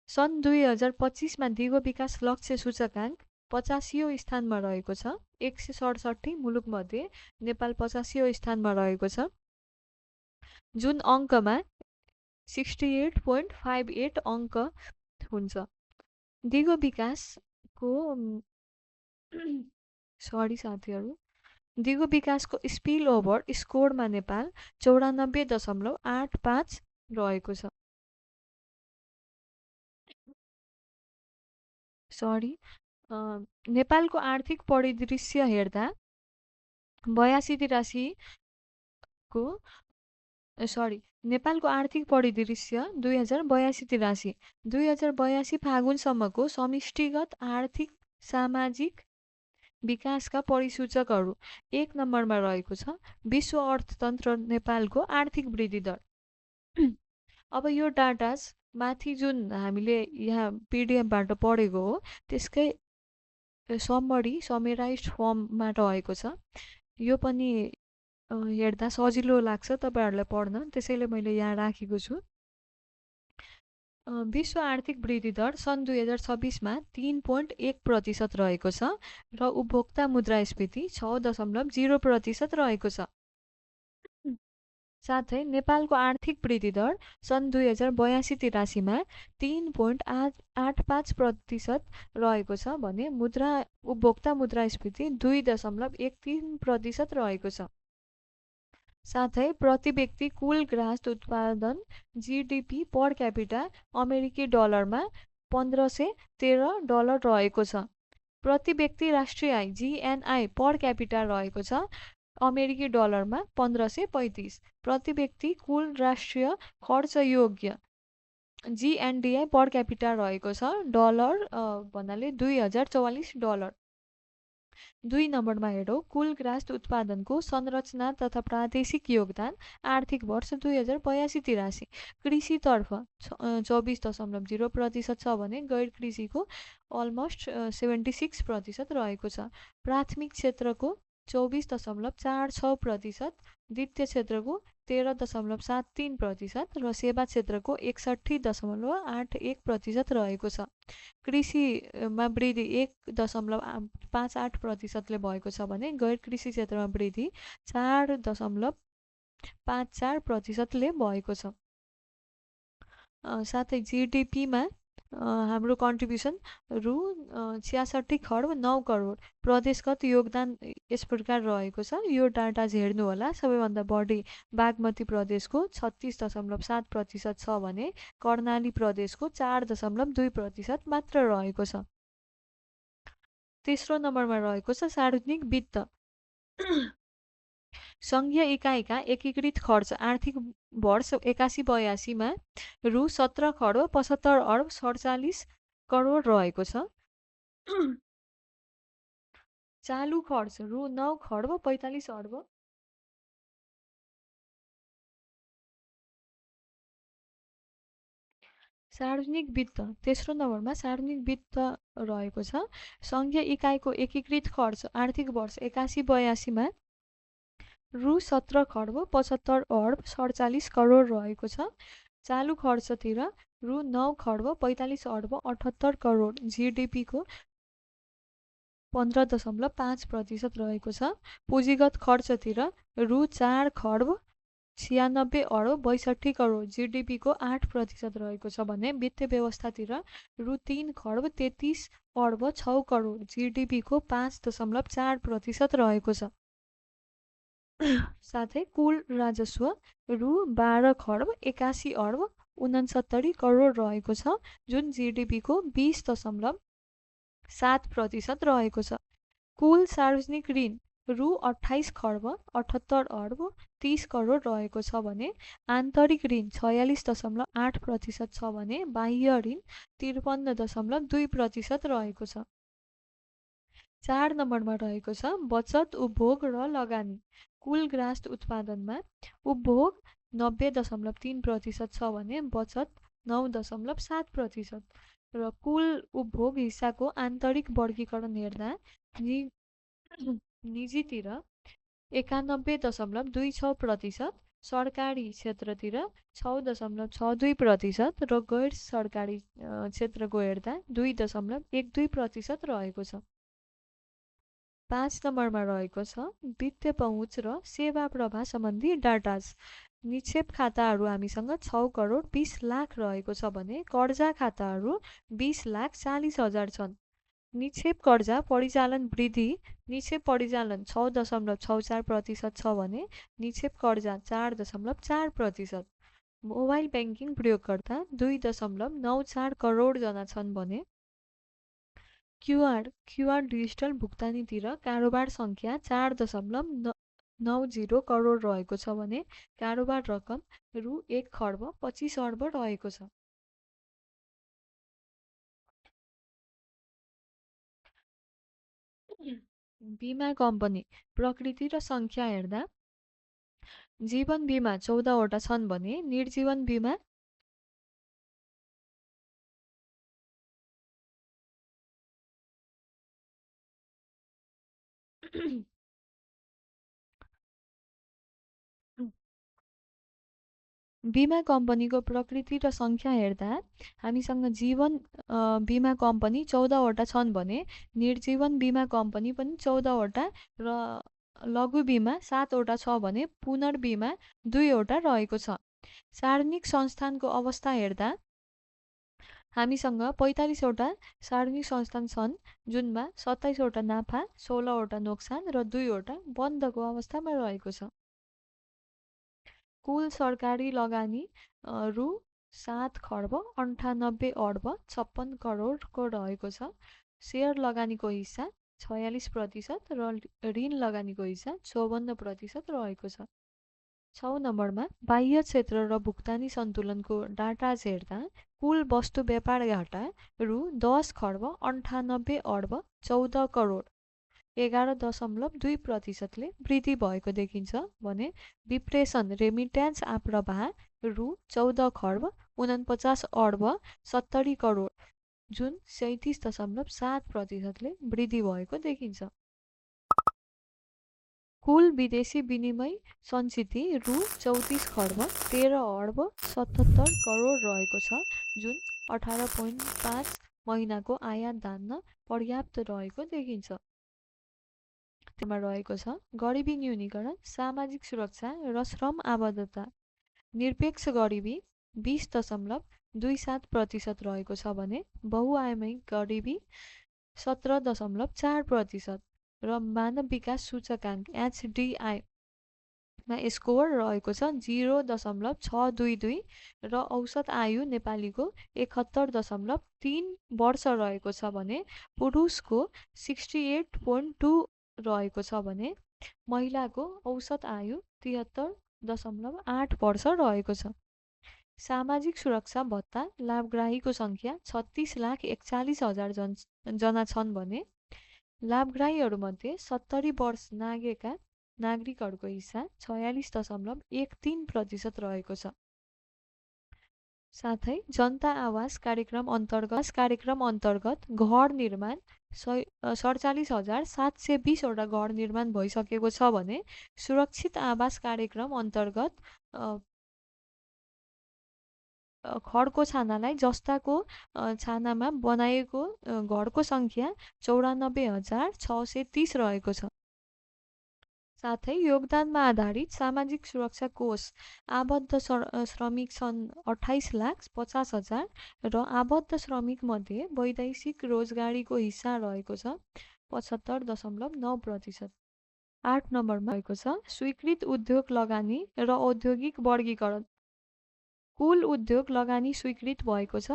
सन् 2025 मा दिगो विकास लक्ष्य सूचकाङ्क 85औं स्थानमा रहेको छ। 167 मुलुकमध्ये नेपाल 85औं स्थानमा रहेको छ, जुन अङ्कमा 68.58 अङ्क हुन्छ। दिगो विकासको दिगो विकासको स्पिल ओभर स्कोरमा नेपाल 94.85 रहेको छ। नेपालको आर्थिक परिदृश्य हेर्दा 82 नेपालको आर्थिक परिदृश्य 2082 2082 फागुनसम्मको समष्टिगत आर्थिक सामाजिक विकासका परिसूचकहरू 1 नम्बरमा रहेको छ विश्व अर्थतन्त्र नेपालको आर्थिक वृद्धि दर। अब यो डाटाज माथि जुन हामीले यहाँ पिडिएफबाट पढेको हो त्यसकै समराइज्ड फर्ममा रहेको छ। यो पनि हेर्दा सजिलो लाग्छ तपाईहरुलाई पढ्न, त्यसैले मैले यहाँ राखेको छु। विश्व आर्थिक वृद्धि दर सन् 2026 मा 3.1% रहेको छ र उपभोक्ता मुद्रास्फीति 6.0% रहेको छ। साथै नेपालको आर्थिक वृद्धि दर सन् 2082-83मा 3.85% रहेको छ भने उपभोक्ता मुद्रास्फीति 2.13% रहेको छ। साथै प्रति व्यक्ति कुल ग्राहस्थ उत्पादन जिडिपी पर क्यापिटा अमेरिकी डलरमा $1513 रहेको छ। प्रति व्यक्ति राष्ट्रिय आय जिएनआई पर क्यापिटा रहेको छ अमेरिकी डलरमा 1535। प्रति व्यक्ति कुल राष्ट्रिय खर्च योग्य जिएनडिआई पर क्यापिटा रहेको छ डलर भन्नाले $2044। 2 नम्बरमा हेरौँ कुल ग्राहस्थ उत्पादनको संरचना तथा प्रादेशिक योगदान आर्थिक वर्ष 2082-83 कृषितर्फ 24.0% छ भने गैर कृषिको अलमोस्ट 76% रहेको छ। प्राथमिक क्षेत्रको 24.46%, द्वितीय क्षेत्रको 13.73% र सेवा क्षेत्रको 61.81% रहेको छ। कृषिमा वृद्धि 1.58%ले भएको छ भने गैर कृषि क्षेत्रमा वृद्धि 4.54%ले भएको छ। साथै जिडिपीमा हाम्रो कन्ट्रिब्युसन रु 66 खर्ब 9 करोड। प्रदेशगत योगदान यस प्रकार रहेको छ। यो डाटा हेर्नुहोला। सबैभन्दा बढी बागमती प्रदेशको 36.7% छ भने कर्णाली प्रदेशको 4.2% मात्र रहेको छ। तेस्रो नम्बरमा रहेको छ सार्वजनिक वित्त। सङ्घीय इकाइका एकीकृत खर्च आर्थिक वर्ष 81-82मा रु 17 खर्ब 75 अर्ब 47 करोड रहेको छ। चालु खर्च रु 9 खर्ब 45 अर्ब। सार्वजनिक वित्त तेस्रो नम्बरमा सार्वजनिक वित्त रहेको छ। सङ्घीय इकाइको एकीकृत खर्च आर्थिक वर्ष 81-82मा रु 17 खर्ब 75 अर्ब 47 करोड रहेको छ। चालु खर्चतिर रु 9 खर्ब 45 अर्ब 78 करोड। जिडिपीको 15.5% रहेको छ। पुँजीगत खर्चतिर रु 4 खर्ब 96 अर्ब 62 करोड। जिडिपीको 8% रहेको छ भने वित्तीय व्यवस्थातिर रु 3 खर्ब 33 अर्ब 6 करोड। जिडिपीको 5.4% रहेको छ। साथै कुल राजस्व रु 12 खर्ब 81 अर्ब 69 करोड रहेको छ जुन जिडिपीको 20.7% रहेको छ। कुल सार्वजनिक ऋण रु 28 खर्ब 78 अर्ब 30 करोड रहेको छ भने आन्तरिक ऋण 46.8% छ भने बाह्य ऋण 53.2% रहेको छ। 4 नम्बरमा रहेको छ बचत उपभोग र लगानी। कुल ग्राहस्थ उत्पादनमा उपभोग 90.3% छ भने बचत 9.7% र कुल उपभोग हिस्साको आन्तरिक वर्गीकरण हेर्दा निजीतिर 91.26%, सरकारी क्षेत्रतिर 6.62% र गैर सरकारी क्षेत्रको हेर्दा 2.12% रहेको छ। 5 नम्बरमा रहेको छ वित्तीय पहुँच र सेवा प्रवाह सम्बन्धी डाटाज। निक्षेप खाताहरू हामीसँग 6 करोड 20 लाख रहेको छ भने कर्जा खाताहरू 20,40,000 छन्। निक्षेप कर्जा परिचालन वृद्धि निक्षेप परिचालन 6.64% छ भने निक्षेप कर्जा 4.4%। मोबाइल ब्याङ्किङ प्रयोगकर्ता 2.94 करोड जना छन् भने क्युआर डिजिटल भुक्तानीतिर कारोबार सङ्ख्या 4.90 करोड रहेको छ भने कारोबार रकम रु 1 खर्ब 25 अर्ब रहेको छ। बिमा कम्पनी प्रकृति र सङ्ख्या हेर्दा जीवन बिमा 14वटा छन् भने निर्जीवन बिमा बिमा कम्पनीको प्रकृति र सङ्ख्या हेर्दा हामीसँग जीवन बिमा कम्पनी 14वटा छन् भने निर्जीवन बिमा कम्पनी पनि 14वटा र लघु बीमा 7वटा छ भने पुनर्बीमा 2वटा रहेको छ। सार्वजनिक संस्थानको अवस्था हेर्दा हामीसँग 45वटा सार्वजनिक संस्थान छन्, जुनमा 27वटा नाफा, 16वटा नोक्सान र 2वटा बन्दको अवस्थामा रहेको छ। कुल सरकारी लगानी रु 7 खर्ब 98 अर्ब 56 करोडको रहेको छ। सेयर लगानीको हिस्सा 46% र ऋण लगानीको हिस्सा 54% रहेको छ। 6 नम्बरमा बाह्य क्षेत्र र भुक्तानी सन्तुलनको डाटा हेर्दा कुल वस्तु व्यापार घाटा रु 10 खर्ब 98 अर्ब 14 करोड 11.2%ले वृद्धि भएको देखिन्छ भने विप्रेषण रेमिट्यान्स आप्रवाह रु 14 खर्ब 49 अर्ब 70 करोड जुन 37.7%ले वृद्धि भएको देखिन्छ। कुल विदेशी विनिमय सञ्चिति रु 34 खर्ब 13 अर्ब 77 करोड रहेको छ, जुन 18.5 महिनाको आयात धान्न पर्याप्त रहेको देखिन्छ। रहेको छ गरिबी न्यूनीकरण, सामाजिक सुरक्षा र श्रम आबद्धता। निरपेक्ष गरिबी 20.27% रहेको छ भने बहुआयामिक गरिबी 17.4% र मानव विकास सूचकाङ्क HDI मा स्कोर रहेको छ 0.622 र औसत आयु नेपालीको 71.3 वर्ष रहेको छ भने पुरुषको 68.2 रहेको छ भने महिलाको औसत आयु 73.8 वर्ष रहेको छ। सामाजिक सुरक्षा भत्ता लाभग्राहीको सङ्ख्या 36,41,000 जना छन् भने लाभग्राहीहरूमध्ये 70 वर्ष नागेका नागरिकहरूको हिस्सा 46.13% रहेको छ। साथै जनता आवास कार्यक्रम अन्तर्गत घर निर्माण 47,720वटा घर निर्माण भइसकेको छ भने सुरक्षित आवास कार्यक्रम अन्तर्गत खडको छानालाई जस्ताको छानामा बनाएको घरको सङ्ख्या 94,630 रहेको छ। साथै योगदानमा आधारित सामाजिक सुरक्षा कोष आबद्ध श्रमिक छन् 28,50,000 र आबद्ध श्रमिक मध्ये वैदेशिक रोजगारीको हिस्सा रहेको छ 75.9%। 8 नम्बरमा रहेको छ स्वीकृत उद्योग लगानी र औद्योगिक वर्गीकरण। कुल उद्योग लगानी स्वीकृत भएको छ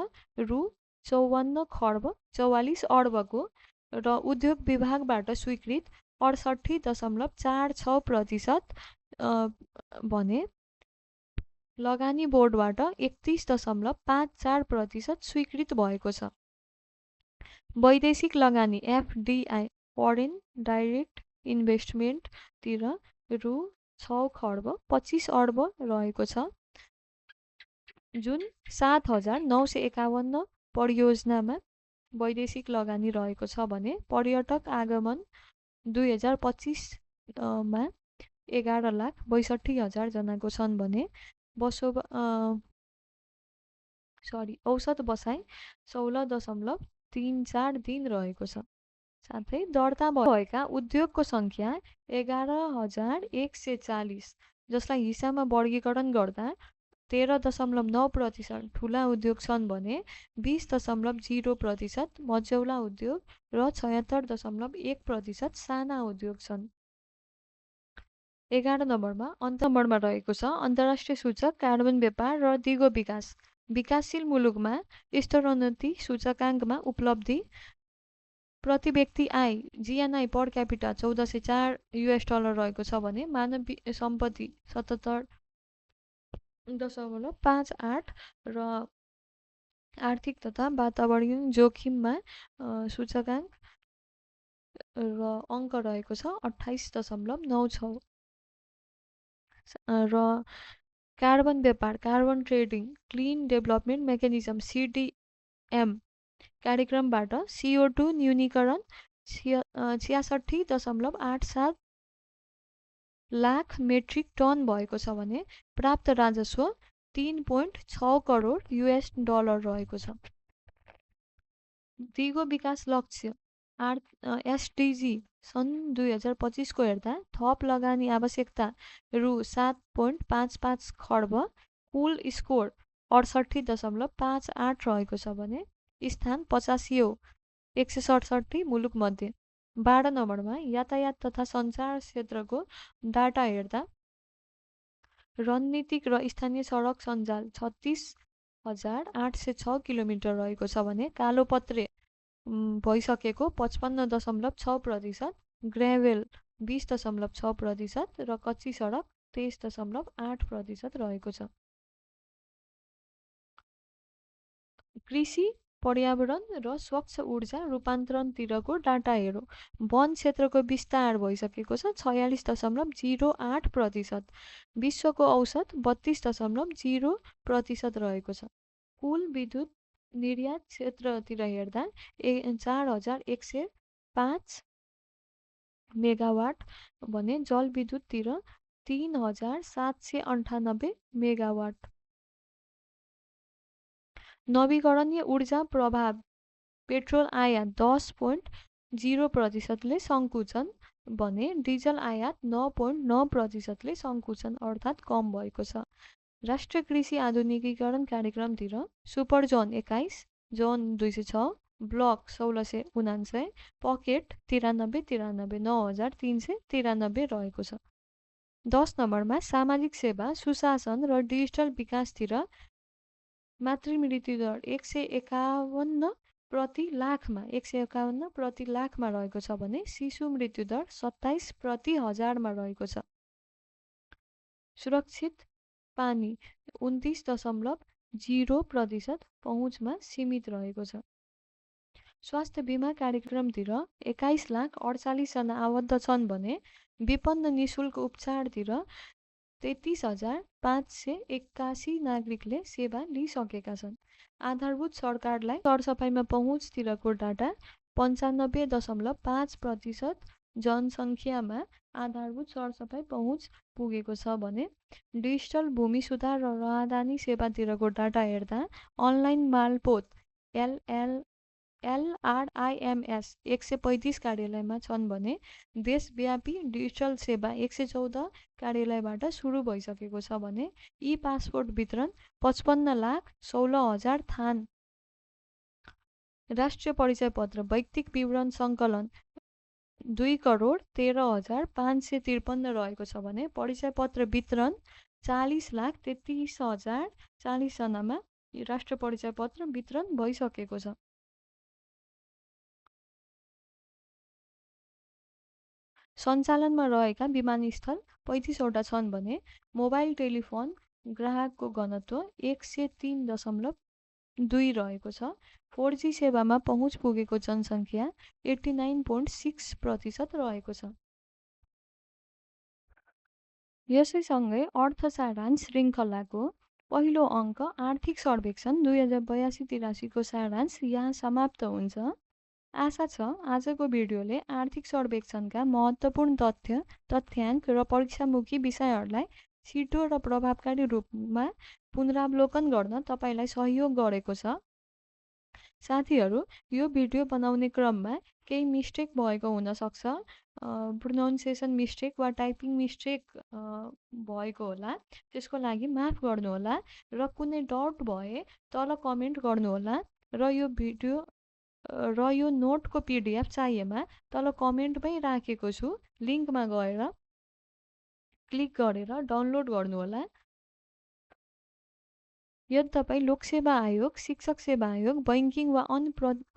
रु 54 खर्ब 44 अर्बको र उद्योग विभागबाट स्वीकृत 68.46% भने लगानी बोर्डबाट 31.54% स्वीकृत भएको छ। वैदेशिक लगानी FDI फरेन डाइरेक्ट इन्भेस्टमेन्टतिर रु 6 खर्ब 25 अर्ब रहेको छ, जुन 7,951 परियोजनामा वैदेशिक लगानी रहेको छ भने पर्यटक आगमन 2025 मा 11,62,000 जनाको छन् भने औसत बसाइ 16.34 दिन रहेको छ। साथै दर्ता भएका उद्योगको सङ्ख्या 11,140 जसलाई हिस्सामा वर्गीकरण गर्दा 13.9% ठुला उद्योग छन् भने 20.0% मझौला उद्योग र 76.1% साना उद्योग छन्। 11 नम्बरमा रहेको छ अन्तर्राष्ट्रिय सूचक कार्बन व्यापार र दिगो विकास। विकासशील मुलुकमा स्तरोन्नति सूचकाङ्कमा उपलब्धि प्रति व्यक्ति आय GNI पर क्यापिटा $1404 रहेको छ भने मानव सम्पत्ति 77.58 र आर्थिक तथा वातावरणीय जोखिममा सूचकाङ्क र अङ्क रहेको छ 28.96 र कार्बन व्यापार carbon trading clean development mechanism CDM कार्यक्रमबाट CO2 न्यूनीकरण 66.87 लाख मेट्रिक टन भएको छ भने प्राप्त राजस्व 3.6 करोड $US रहेको छ। दिगो विकास लक्ष्य SDG सन् 2025 को हेर्दा थप लगानी आवश्यकता रु 7.55 खर्ब, कुल स्कोर 68.58 रहेको छ भने स्थान 85औं 167 मुलुकमध्ये। 12 नम्बरमा यातायात तथा सञ्चार क्षेत्रको डाटा हेर्दा रणनीतिक र स्थानीय सडक सञ्जाल 36,806 किलोमिटर रहेको छ भने कालोपत्रे भइसकेको 55.6%, ग्रेभेल 20.6% र कच्ची सडक 23.8% रहेको छ। कृषि, पर्यावरण र स्वच्छ ऊर्जा रूपान्तरणतिरको डाटा हेरौँ। वन क्षेत्रको विस्तार भइसकेको छ 46.08%, विश्वको औसत 32.0% रहेको छ। कुल विद्युत निर्यात क्षेत्रतिर हेर्दा 4,105 मेगावाट भने जलविद्युततिर 3,798 मेगावाट। नवीकरणीय ऊर्जा प्रभाव पेट्रोल आयात 10.0% ले सङ्कुचन भने डिजल आयात 9.9% ले सङ्कुचन अर्थात् कम भएको छ। राष्ट्रिय कृषि आधुनिकीकरण कार्यक्रमतिर super zone 21, zone 206, block 1679, pocket 9393 9,393 रहेको छ। 10 नम्बरमा सामाजिक सेवा, सुशासन र डिजिटल विकासतिर मातृमृत्यु दर 151 प्रति लाखमा रहेको छ भने शिशु मृत्यु दर 27 प्रति हजारमा रहेको छ। सुरक्षित पानी 29.0% पहुँचमा सीमित रहेको छ। स्वास्थ्य बिमा कार्यक्रमतिर 21,48,000 जना आबद्ध छन् भने विपन्न निशुल्क उपचारतिर 33,581 नागरिकले सेवा लिइसकेका छन्। आधारभूत सरकारलाई सरसफाइमा पहुँचतिरको डाटा 95.5% जनसङ्ख्यामा आधारभूत सरसफाइ पहुँच पुगेको छ भने डिजिटल भूमि सुधार र राहदानी सेवातिरको डाटा हेर्दा अनलाइन मालपोत LRIMS 135 कार्यालयमा छन् भने देशव्यापी डिजिटल सेवा 114 कार्यालयबाट सुरु भइसकेको छ भने ई पासपोर्ट वितरण 55,16,000 थान। राष्ट्रिय परिचय पत्र वैयक्तिक विवरण सङ्कलन 2,13,553 रहेको छ भने परिचय पत्र वितरण 40,33,040 जनामा राष्ट्रिय परिचय पत्र वितरण भइसकेको छ। सञ्चालनमा रहेका विमानस्थल 35वटा छन् भने मोबाइल टेलिफोन ग्राहकको घनत्व 103.2 रहेको छ। 4G सेवामा पहुँच पुगेको जनसङ्ख्या 89.6% रहेको छ। यसैसँगै अर्थ सारांश श्रृङ्खलाको पहिलो अङ्क आर्थिक सर्वेक्षण 2082-83 को सारांश यहाँ समाप्त हुन्छ। आशा छ आजको भिडियोले आर्थिक सर्वेक्षणका महत्त्वपूर्ण तथ्याङ्क र परीक्षामुखी विषयहरूलाई छिटो र प्रभावकारी रूपमा पुनरावलोकन गर्न तपाईँलाई सहयोग गरेको छ। साथीहरू, यो भिडियो बनाउने क्रममा केही मिस्टेक भएको हुन सक्छ, प्रोनाउन्सिएसन मिस्टेक वा टाइपिङ मिस्टेक भएको होला, त्यसको लागि माफ गर्नुहोला र कुनै डाउट भए तल कमेन्ट गर्नुहोला र यो नोटको PDF चाहिएमा तल कमेन्टमै राखेको छु, लिङ्कमा गएर क्लिक गरेर डाउनलोड गर्नुहोला। यदि तपाईँ लोकसेवा आयोग, शिक्षक सेवा आयोग, बैङ्किङ वा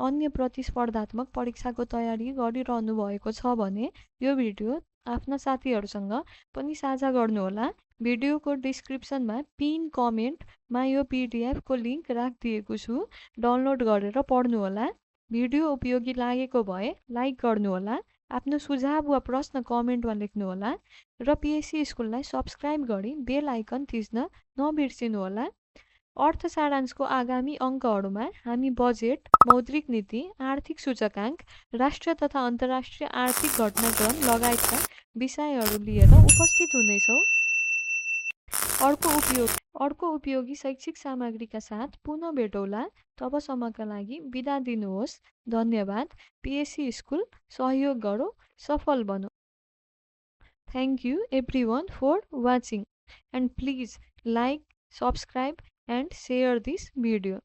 अन्य प्रतिस्पर्धात्मक परीक्षाको तयारी गरिरहनु भएको छ भने यो भिडियो आफ्ना साथीहरूसँग पनि साझा गर्नुहोला। भिडियोको डिस्क्रिप्सनमा पिन कमेन्टमा यो PDF को लिङ्क राखिदिएको छु, डाउनलोड गरेर पढ्नुहोला। भिडियो उपयोगी लागेको भए लाइक गर्नुहोला, आफ्नो सुझाव वा प्रश्न कमेन्टमा लेख्नुहोला र PSC स्कुललाई सब्स्क्राइब गरी बेल आइकन थिच्न नबिर्सिनुहोला। अर्थ सारांशको आगामी अङ्कहरूमा हामी बजेट, मौद्रिक नीति, आर्थिक सूचकाङ्क, राष्ट्रिय तथा अन्तर्राष्ट्रिय आर्थिक घटनाक्रम लगायतका विषयहरू लिएर उपस्थित हुनेछौँ। अर्को उपयोगी शैक्षिक सामग्रीका साथ पुनः भेटौँला। तबसम्मका लागि बिदा दिनुहोस्। धन्यवाद। PSC स्कुल सहयोग गरौँ। सफल बनो। Thank you everyone for watching, and please like, subscribe and share this video.